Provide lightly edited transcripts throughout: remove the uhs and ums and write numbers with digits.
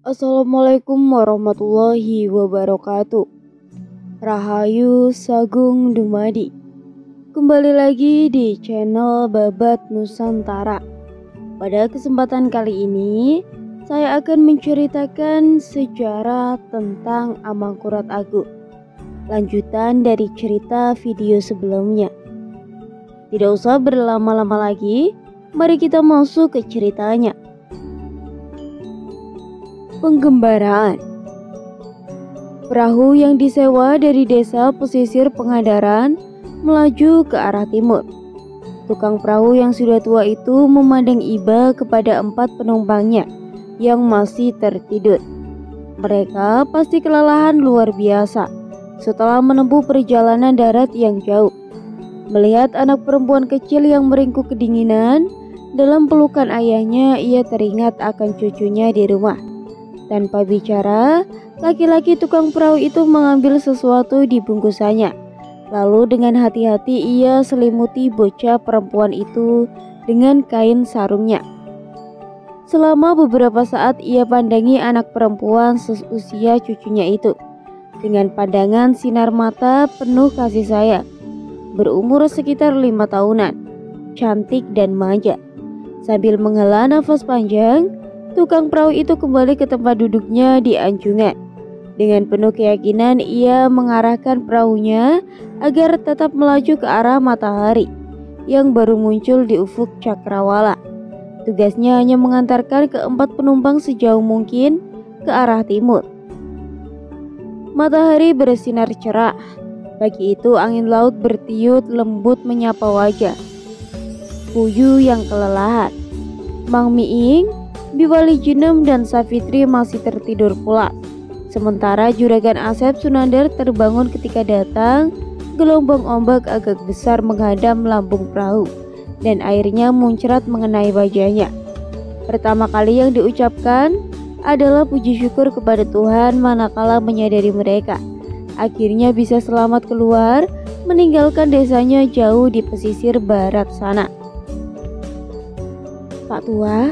Assalamualaikum warahmatullahi wabarakatuh. Rahayu Sagung Dumadi. Kembali lagi di channel Babat Nusantara. Pada kesempatan kali ini saya akan menceritakan sejarah tentang Amangkurat Agung, lanjutan dari cerita video sebelumnya. Tidak usah berlama-lama lagi, mari kita masuk ke ceritanya. Penggembaraan. Perahu yang disewa dari desa pesisir Pengadaran melaju ke arah timur. Tukang perahu yang sudah tua itu memandang iba kepada 4 penumpangnya yang masih tertidur. Mereka pasti kelelahan luar biasa setelah menempuh perjalanan darat yang jauh. Melihat anak perempuan kecil yang meringkuk kedinginan dalam pelukan ayahnya, ia teringat akan cucunya di rumah. Tanpa bicara, laki-laki tukang perahu itu mengambil sesuatu di bungkusannya. Lalu dengan hati-hati ia selimuti bocah perempuan itu dengan kain sarungnya. Selama beberapa saat ia pandangi anak perempuan seusia cucunya itu dengan pandangan sinar mata penuh kasih sayang. Berumur sekitar 5 tahunan, cantik dan manja. Sambil menghela nafas panjang, tukang perahu itu kembali ke tempat duduknya di anjungan. Dengan penuh keyakinan ia mengarahkan perahunya agar tetap melaju ke arah matahari yang baru muncul di ufuk cakrawala. Tugasnya hanya mengantarkan keempat penumpang sejauh mungkin ke arah timur. Matahari bersinar cerah. Pagi itu angin laut bertiup lembut menyapa wajah Puyu yang kelelahan. Mang Miing, Biwali Jinem dan Safitri masih tertidur pula. Sementara Juragan Asep Sunandar terbangun ketika datang gelombang ombak agak besar menghadam lambung perahu dan airnya muncrat mengenai wajahnya. Pertama kali yang diucapkan adalah puji syukur kepada Tuhan manakala menyadari mereka akhirnya bisa selamat keluar meninggalkan desanya jauh di pesisir barat sana. Pak Tua,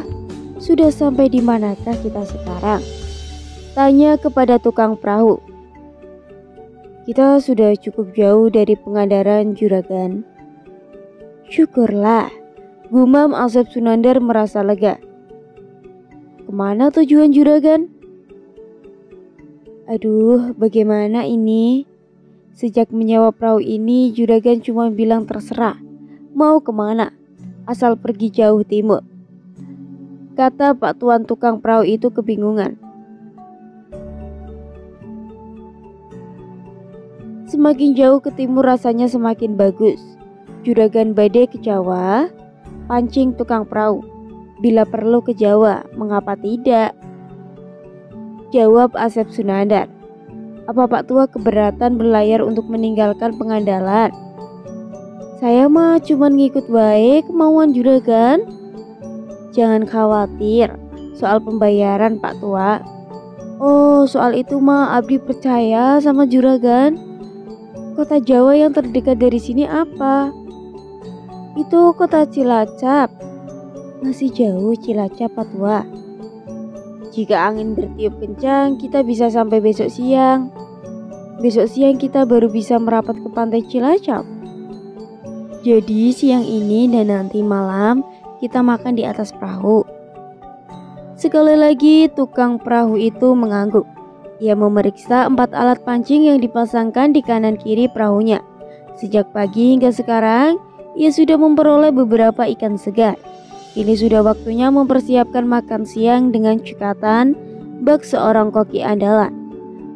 sudah sampai di manakah kita sekarang? Tanya kepada tukang perahu. Kita sudah cukup jauh dari Pengadaran, Juragan. Syukurlah, gumam Asep Sunandar merasa lega. Kemana tujuan Juragan? Aduh, bagaimana ini? Sejak menyewa perahu ini, Juragan cuma bilang terserah. Mau kemana? Asal pergi jauh timur. Kata Pak Tuan tukang perahu itu kebingungan. Semakin jauh ke timur rasanya semakin bagus. Juragan badai ke Jawa, pancing tukang perahu. Bila perlu ke Jawa, mengapa tidak? Jawab Asep Sunandar. Apa Pak Tua keberatan berlayar untuk meninggalkan Pengandalan? Saya mah cuma ngikut baik kemauan Juragan. Jangan khawatir soal pembayaran Pak Tua. Oh, soal itu mah abdi percaya sama Juragan. Kota Jawa yang terdekat dari sini apa? Itu kota Cilacap. Masih jauh Cilacap Pak Tua. Jika angin bertiup kencang, kita bisa sampai besok siang. Besok siang kita baru bisa merapat ke pantai Cilacap. Jadi siang ini dan nanti malam kita makan di atas perahu. Sekali lagi tukang perahu itu mengangguk. Ia memeriksa 4 alat pancing yang dipasangkan di kanan kiri perahunya. Sejak pagi hingga sekarang, ia sudah memperoleh beberapa ikan segar. Ini sudah waktunya mempersiapkan makan siang dengan cekatan bak seorang koki andalan.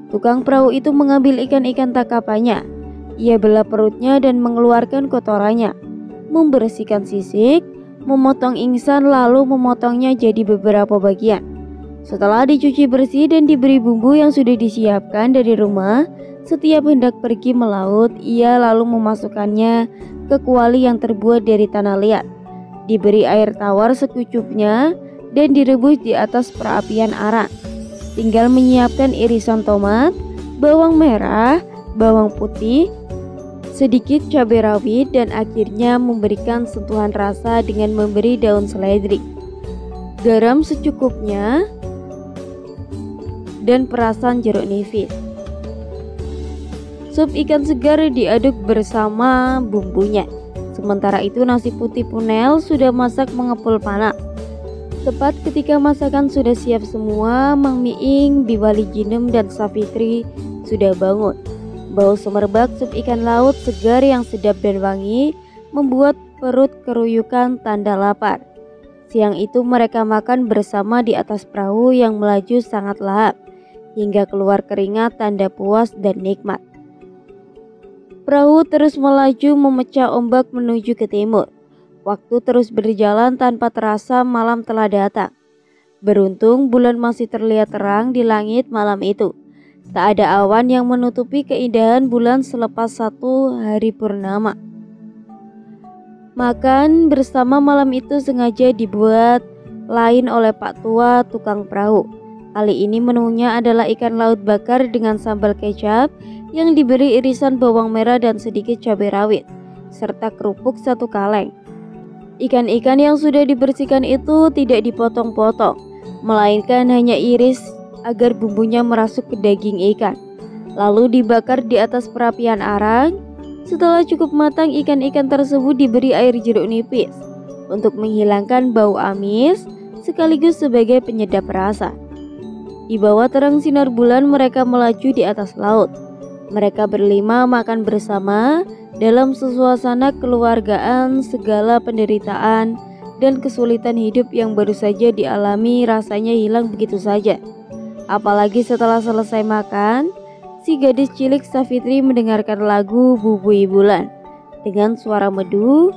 Tukang perahu itu mengambil ikan-ikan tangkapannya. Ia belah perutnya dan mengeluarkan kotorannya, membersihkan sisik, memotong ingsan lalu memotongnya jadi beberapa bagian. Setelah dicuci bersih dan diberi bumbu yang sudah disiapkan dari rumah, setiap hendak pergi melaut, ia lalu memasukkannya ke kuali yang terbuat dari tanah liat. Diberi air tawar secukupnya dan direbus di atas perapian arang. Tinggal menyiapkan irisan tomat, bawang merah, bawang putih, sedikit cabai rawit dan akhirnya memberikan sentuhan rasa dengan memberi daun seledri. Garam secukupnya, dan perasan jeruk nipis. Sup ikan segar diaduk bersama bumbunya. Sementara itu nasi putih punel sudah masak mengepul panas. Tepat ketika masakan sudah siap semua, Mang Miing, Biwali Jinem, dan Safitri sudah bangun. Bau semerbak sup ikan laut segar yang sedap dan wangi membuat perut keruyukan tanda lapar. Siang itu mereka makan bersama di atas perahu yang melaju sangat lahap, hingga keluar keringat tanda puas dan nikmat. Perahu terus melaju memecah ombak menuju ke timur. Waktu terus berjalan tanpa terasa malam telah datang. Beruntung bulan masih terlihat terang di langit malam itu. Tak ada awan yang menutupi keindahan bulan selepas satu hari purnama. Makan bersama malam itu sengaja dibuat lain oleh Pak Tua tukang perahu. Kali ini menunya adalah ikan laut bakar dengan sambal kecap yang diberi irisan bawang merah dan sedikit cabai rawit, serta kerupuk satu kaleng. Ikan-ikan yang sudah dibersihkan itu tidak dipotong-potong, melainkan hanya iris agar bumbunya merasuk ke daging ikan, lalu dibakar di atas perapian arang. Setelah cukup matang, ikan-ikan tersebut diberi air jeruk nipis untuk menghilangkan bau amis sekaligus sebagai penyedap rasa. Di bawah terang sinar bulan mereka melaju di atas laut. Mereka berlima makan bersama dalam suasana keluargaan. Segala penderitaan dan kesulitan hidup yang baru saja dialami rasanya hilang begitu saja. Apalagi setelah selesai makan, si gadis cilik Safitri mendengarkan lagu Bubui Bulan dengan suara merdu.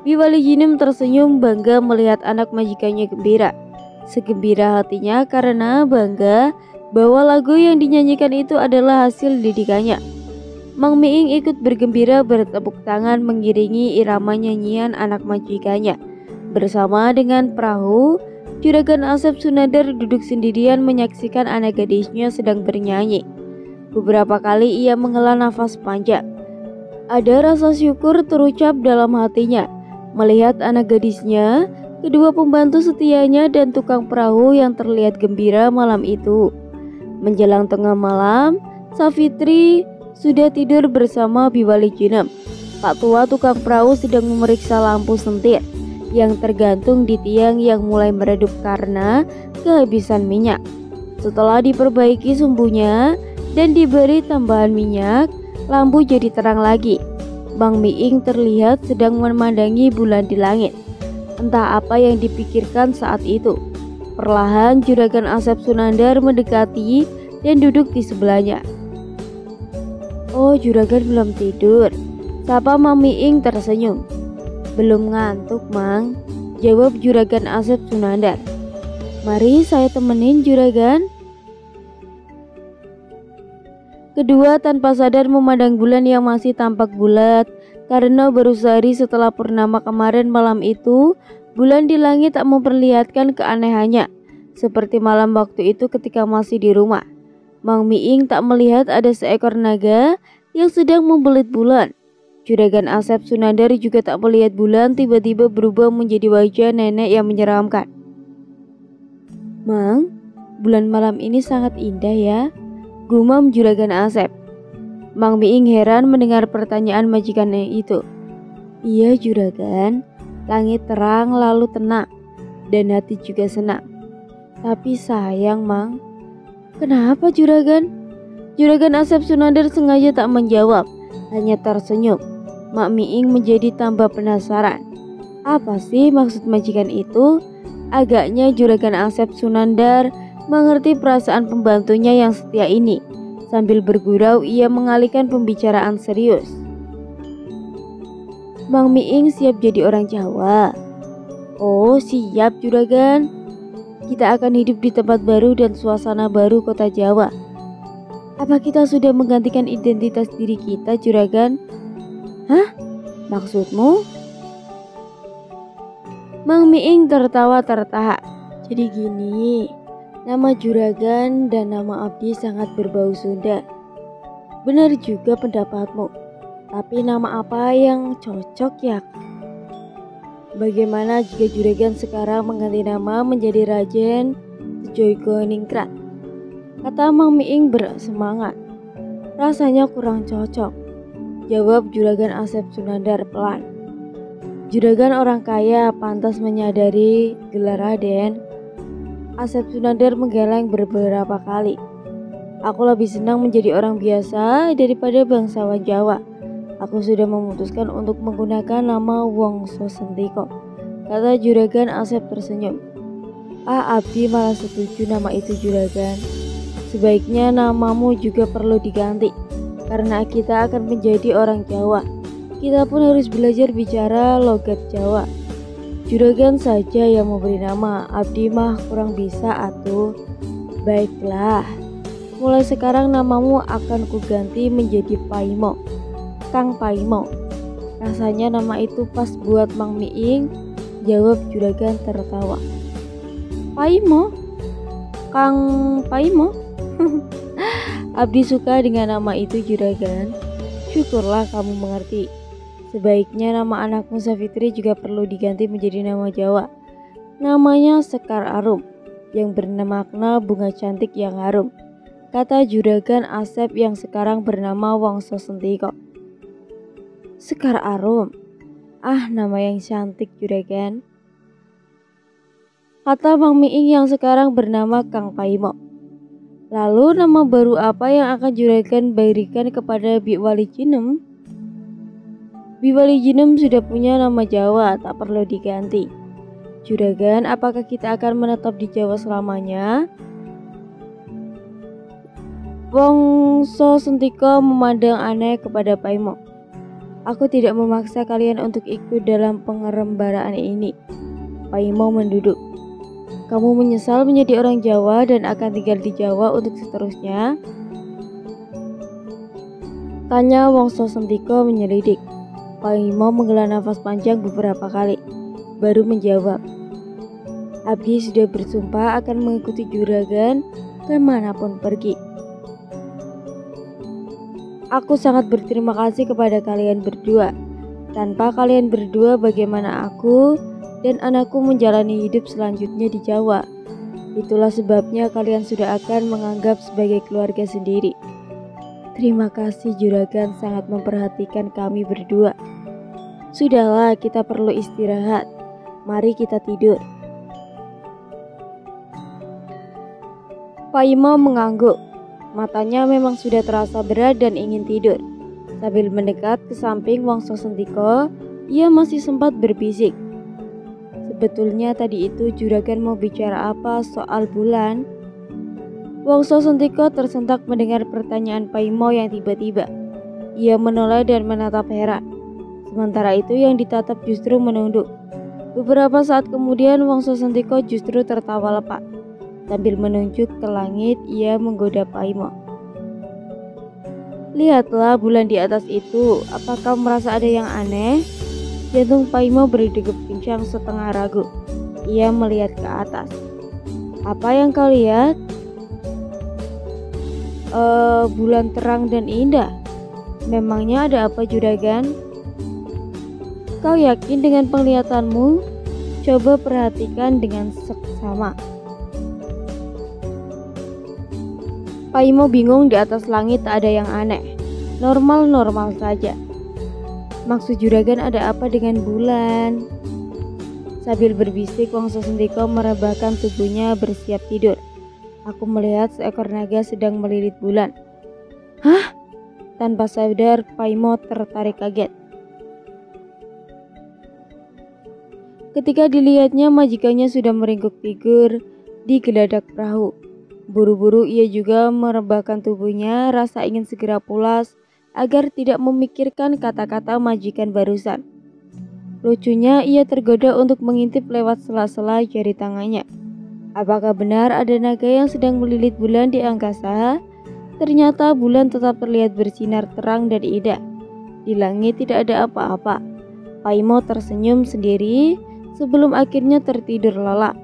Biwali Jinem tersenyum bangga melihat anak majikannya gembira. Segembira hatinya karena bangga bahwa lagu yang dinyanyikan itu adalah hasil didikannya. Mang Miing ikut bergembira bertepuk tangan mengiringi irama nyanyian anak majikannya. Bersama dengan perahu, Juragan Asep Sunandar duduk sendirian menyaksikan anak gadisnya sedang bernyanyi. Beberapa kali ia menghela nafas panjang. Ada rasa syukur terucap dalam hatinya melihat anak gadisnya, kedua pembantu setianya, dan tukang perahu yang terlihat gembira malam itu. Menjelang tengah malam, Safitri sudah tidur bersama Biwali Jinem. Pak Tua tukang perahu sedang memeriksa lampu sentir yang tergantung di tiang yang mulai meredup karena kehabisan minyak. Setelah diperbaiki sumbunya dan diberi tambahan minyak, lampu jadi terang lagi. Mang Miing terlihat sedang memandangi bulan di langit. Entah apa yang dipikirkan saat itu. Perlahan Juragan Asep Sunandar mendekati dan duduk di sebelahnya. "Oh, Juragan belum tidur?" sapa Mang Miing tersenyum. "Belum ngantuk, Mang," jawab Juragan Asep Sunandar. "Mari saya temenin, Juragan." Kedua tanpa sadar memandang bulan yang masih tampak bulat. Karena baru sehari setelah purnama kemarin malam itu, bulan di langit tak memperlihatkan keanehannya. Seperti malam waktu itu ketika masih di rumah. Mang Miing tak melihat ada seekor naga yang sedang membelit bulan. Juragan Asep Sunandar juga tak melihat bulan tiba-tiba berubah menjadi wajah nenek yang menyeramkan. "Mang, bulan malam ini sangat indah ya," gumam Juragan Asep. Mang Miing heran mendengar pertanyaan majikannya itu. "Iya, Juragan, langit terang lalu tenang, dan hati juga senang. Tapi sayang, Mang." "Kenapa, Juragan?" Juragan Asep Sunandar sengaja tak menjawab, hanya tersenyum. Mang Miing menjadi tambah penasaran. Apa sih maksud majikan itu? Agaknya Juragan Asep Sunandar mengerti perasaan pembantunya yang setia ini. Sambil bergurau ia mengalihkan pembicaraan serius. "Mang Miing siap jadi orang Jawa?" "Oh, siap, Juragan. Kita akan hidup di tempat baru dan suasana baru kota Jawa." "Apa kita sudah menggantikan identitas diri kita, Juragan?" "Hah? Maksudmu?" Mang Miing tertawa tertahak. "Jadi gini, nama Juragan dan nama Abdi sangat berbau Sunda." "Benar juga pendapatmu. Tapi nama apa yang cocok ya?" "Bagaimana jika Juragan sekarang mengganti nama menjadi Raden Joigoningrat? kata Mang Miing bersemangat. Rasanya kurang cocok, jawab Juragan Asep Sunandar pelan. Juragan orang kaya pantas menyadari gelar Raden. Asep Sunandar menggeleng beberapa kali. Aku lebih senang menjadi orang biasa daripada bangsawan Jawa. Aku sudah memutuskan untuk menggunakan nama Wongso Sentiko, kata Juragan Asep tersenyum. Abdi malah setuju nama itu Juragan. Sebaiknya namamu juga perlu diganti, karena kita akan menjadi orang Jawa. Kita pun harus belajar bicara logat Jawa. Juragan saja yang memberi nama, Abdi mah kurang bisa atuh. Baiklah, mulai sekarang namamu akan kuganti menjadi Paimo, Kang Paimo. Rasanya nama itu pas buat Mang Miing, jawab Juragan tertawa. Paimo? Kang Paimo? Abdi suka dengan nama itu Juragan. Syukurlah kamu mengerti. Sebaiknya nama anakmu Safitri juga perlu diganti menjadi nama Jawa. Namanya Sekar Arum, yang bermakna bunga cantik yang harum, kata Juragan Asep yang sekarang bernama Wongso Sentiko. Sekar Arum? Nama yang cantik Juragan, kata Mang Miing yang sekarang bernama Kang Paimo. Lalu nama baru apa yang akan Juragan berikan kepada Bi Wali Jinem? Bi Wali Jinem sudah punya nama Jawa, tak perlu diganti. Juragan, apakah kita akan menetap di Jawa selamanya? Wongso Sentiko memandang aneh kepada Paimo. Aku tidak memaksa kalian untuk ikut dalam pengerembaraan ini. Paimo menduduk. Kamu menyesal menjadi orang Jawa dan akan tinggal di Jawa untuk seterusnya? Tanya Wongso Sentiko menyelidik. Paimo menghela nafas panjang beberapa kali, baru menjawab. Abdi sudah bersumpah akan mengikuti Juragan kemanapun pergi. Aku sangat berterima kasih kepada kalian berdua. Tanpa kalian berdua, bagaimana aku dan anakku menjalani hidup selanjutnya di Jawa? Itulah sebabnya kalian sudah akan menganggap sebagai keluarga sendiri. Terima kasih Juragan sangat memperhatikan kami berdua. Sudahlah, kita perlu istirahat. Mari kita tidur. Paimo mengangguk. Matanya memang sudah terasa berat dan ingin tidur. Sambil mendekat ke samping Wongso Sentiko, ia masih sempat berbisik. Sebetulnya tadi itu Juragan mau bicara apa soal bulan? Wongso Sentiko tersentak mendengar pertanyaan Paimo yang tiba-tiba. Ia menoleh dan menatap heran. Sementara itu yang ditatap justru menunduk. Beberapa saat kemudian Wongso Sentiko justru tertawa lepak. Sambil menunjuk ke langit, ia menggoda Paimo. Lihatlah bulan di atas itu, apakah merasa ada yang aneh? Jantung Paimo berdegup kencang setengah ragu. Ia melihat ke atas. Apa yang kau lihat? Bulan terang dan indah. Memangnya ada apa Juragan? Kau yakin dengan penglihatanmu? Coba perhatikan dengan seksama. Paimo bingung, di atas langit tak ada yang aneh. Normal-normal saja. Maksud Juragan ada apa dengan bulan? Sambil berbisik, Wongso Sentiko merebahkan tubuhnya bersiap tidur. Aku melihat seekor naga sedang melilit bulan. Hah? Tanpa sadar, Paimo tertarik kaget. Ketika dilihatnya, majikannya sudah meringkuk tidur di geladak perahu. Buru-buru ia juga merebahkan tubuhnya, rasa ingin segera pulas agar tidak memikirkan kata-kata majikan barusan. Lucunya, ia tergoda untuk mengintip lewat sela-sela jari tangannya. Apakah benar ada naga yang sedang melilit bulan di angkasa? Ternyata bulan tetap terlihat bersinar terang dan indah. Di langit tidak ada apa-apa. Paimo tersenyum sendiri sebelum akhirnya tertidur lelap.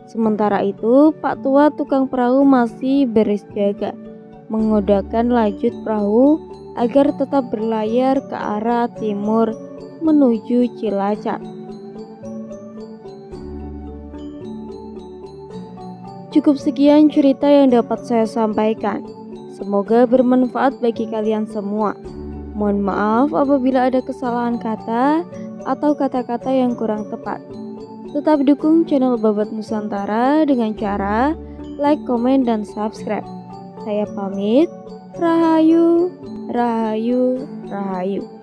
Sementara itu, Pak Tua tukang perahu masih berjaga, mengodakan lajut perahu agar tetap berlayar ke arah timur menuju Cilacap. Cukup sekian cerita yang dapat saya sampaikan. Semoga bermanfaat bagi kalian semua. Mohon maaf apabila ada kesalahan kata atau kata-kata yang kurang tepat. Tetap dukung channel Babat Nusantara dengan cara like, komen, dan subscribe. Saya pamit. Rahayu, rahayu, rahayu.